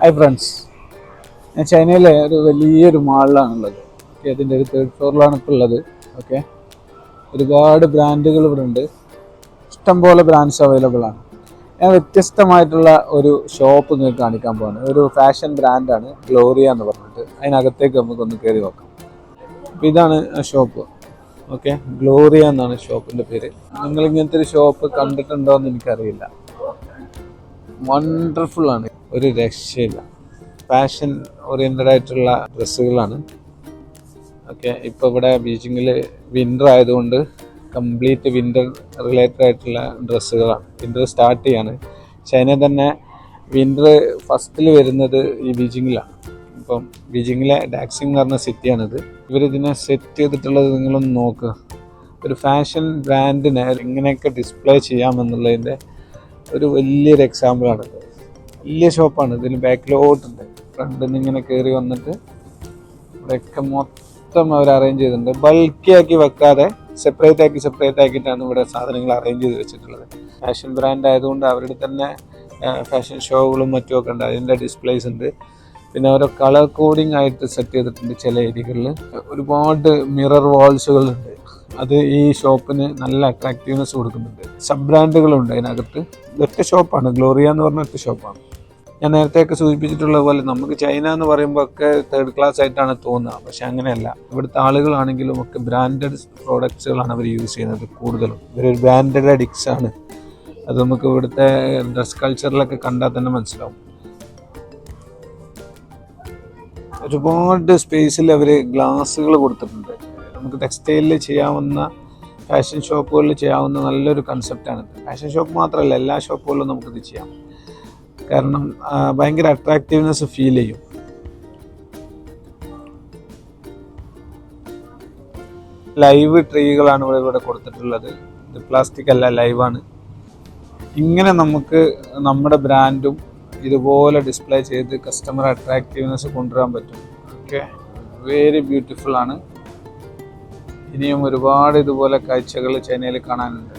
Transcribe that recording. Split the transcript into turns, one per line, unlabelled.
Hi friends, ഞാൻ ചൈനയിലെ ഒരു വലിയൊരു മാളിലാണുള്ളത്. ഓക്കെ, അതിൻ്റെ ഒരു തേർഡ് ഫ്ലോറിലാണ് ഇപ്പോൾ ഉള്ളത്. ഓക്കെ, ഒരുപാട് ബ്രാൻഡുകൾ ഇവിടെ ഉണ്ട്. ഇഷ്ടംപോലെ ബ്രാൻഡ്സ് അവൈലബിൾ ആണ്. ഞാൻ വ്യത്യസ്തമായിട്ടുള്ള ഒരു ഷോപ്പ് നിങ്ങൾക്ക് കാണിക്കാൻ പോകുന്നത് ഒരു ഫാഷൻ ബ്രാൻഡാണ്, ഗ്ലോറിയ എന്ന് പറഞ്ഞിട്ട്. അതിനകത്തേക്ക് നമുക്കൊന്ന് കയറി നോക്കാം. അപ്പോൾ ഇതാണ് ആ ഷോപ്പ്. ഓക്കെ, ഗ്ലോറിയ എന്നാണ് ഷോപ്പിൻ്റെ പേര്. നിങ്ങൾ ഇങ്ങനത്തെ ഒരു ഷോപ്പ് കണ്ടിട്ടുണ്ടോ എന്ന് എനിക്കറിയില്ല. വണ്ടർഫുൾ ആണ്, ഒരു രക്ഷയില്ല. ഫാഷൻ ഓറിയൻറ്റഡ് ആയിട്ടുള്ള ഡ്രസ്സുകളാണ്. ഓക്കെ, ഇപ്പോൾ ഇവിടെ ബീജിങ്ങിൽ വിൻ്റർ ആയതുകൊണ്ട് കംപ്ലീറ്റ് വിൻ്റർ റിലേറ്റഡ് ആയിട്ടുള്ള ഡ്രസ്സുകളാണ്. വിൻ്റർ സ്റ്റാർട്ട് ചെയ്യാണ്. ചൈനയിൽ തന്നെ വിൻ്റർ ഫസ്റ്റിൽ വരുന്നത് ഈ ബീജിങ്ങിലാണ്. ഇപ്പം ബീജിങ്ങിലെ ഡാക്സിങ് എന്ന് പറഞ്ഞ സിറ്റിയാണിത്. ഇവരിതിനെ സെറ്റ് ചെയ്തിട്ടുള്ളത് നിങ്ങളൊന്ന് നോക്കുക. ഒരു ഫാഷൻ ബ്രാൻഡിനെ എങ്ങനെയൊക്കെ ഡിസ്പ്ലേ ചെയ്യാമെന്നുള്ളതിൻ്റെ ഒരു വലിയൊരു എക്സാമ്പിളാണിത്. വലിയ ഷോപ്പാണ്. ഇതിന് ബാക്കിലോട്ടുണ്ട്. ഫ്രണ്ടിൽ നിന്ന് ഇങ്ങനെ കയറി വന്നിട്ട് ഇവിടെയൊക്കെ മൊത്തം അവർ അറേഞ്ച് ചെയ്തിട്ടുണ്ട്. ബൾക്കി ആക്കി വെക്കാതെ സെപ്പറേറ്റ് ആക്കിയിട്ടാണ് ഇവിടെ സാധനങ്ങൾ അറേഞ്ച് ചെയ്ത് വെച്ചിട്ടുള്ളത്. ഫാഷൻ ബ്രാൻഡ് ആയതുകൊണ്ട് അവരുടെ തന്നെ ഫാഷൻ ഷോകളും മറ്റുമൊക്കെ ഉണ്ട്. അതിൻ്റെ ഡിസ്പ്ലേസ് ഉണ്ട്. പിന്നെ ഓരോ കളർ കോഡിങ് ആയിട്ട് സെറ്റ് ചെയ്തിട്ടുണ്ട്. ചില ഏരിയകളിൽ ഒരുപാട് മിറർ വാൾസുകളുണ്ട്. അത് ഈ ഷോപ്പിന് നല്ല അട്രാക്റ്റീവ്നെസ് കൊടുക്കുന്നുണ്ട്. സബ് ബ്രാൻഡുകളുണ്ട് അതിനകത്ത്. ഒറ്റ ഷോപ്പാണ്, ഗ്ലോറിയ എന്ന് പറഞ്ഞ ഒറ്റ ഷോപ്പാണ്. ഞാൻ നേരത്തെയൊക്കെ സൂചിപ്പിച്ചിട്ടുള്ള പോലെ നമുക്ക് ചൈന എന്ന് പറയുമ്പോൾ ഒക്കെ തേർഡ് ക്ലാസ് ആയിട്ടാണ് തോന്നുക. പക്ഷെ അങ്ങനെയല്ല. ഇവിടുത്തെ ആളുകളാണെങ്കിലും ഒക്കെ ബ്രാൻഡഡ് പ്രോഡക്ട്സുകളാണ് അവർ യൂസ് ചെയ്യുന്നത് കൂടുതലും. ഇവരൊരു ബ്രാൻഡഡ് അഡിക്ട്സ് ആണ്. അത് നമുക്ക് ഇവിടുത്തെ ഡ്രസ് കൾച്ചറിലൊക്കെ കണ്ടാൽ തന്നെ മനസ്സിലാവും. ഒരുപാട് സ്പേസിൽ അവർ ഗ്ലാസ്സുകൾ കൊടുത്തിട്ടുണ്ട്. നമുക്ക് ടെക്സ്റ്റൈലിൽ ചെയ്യാവുന്ന, ഫാഷൻ ഷോപ്പുകളിൽ ചെയ്യാവുന്ന നല്ലൊരു കൺസെപ്റ്റാണിത്. ഫാഷൻ ഷോപ്പ് മാത്രമല്ല, എല്ലാ ഷോപ്പുകളിലും നമുക്കിത് ചെയ്യാം. കാരണം ഭയങ്കര അട്രാക്റ്റീവ്നെസ് ഫീൽ ചെയ്യും. ലൈവ് ട്രീകളാണ് ഇവിടെ കൊടുത്തിട്ടുള്ളത്. ഇത് പ്ലാസ്റ്റിക് അല്ല, ലൈവാണ്. ഇങ്ങനെ നമുക്ക് നമ്മുടെ ബ്രാൻഡും ഇതുപോലെ ഡിസ്പ്ലേ ചെയ്ത് കസ്റ്റമർ അട്രാക്റ്റീവ്നെസ് കൊണ്ടുവരാൻ പറ്റും. ഓക്കെ, വെരി ബ്യൂട്ടിഫുൾ ആണ്. ഇനിയും ഒരുപാട് ഇതുപോലെ കാഴ്ചകൾ ചൈനയിൽ കാണാനുണ്ട്.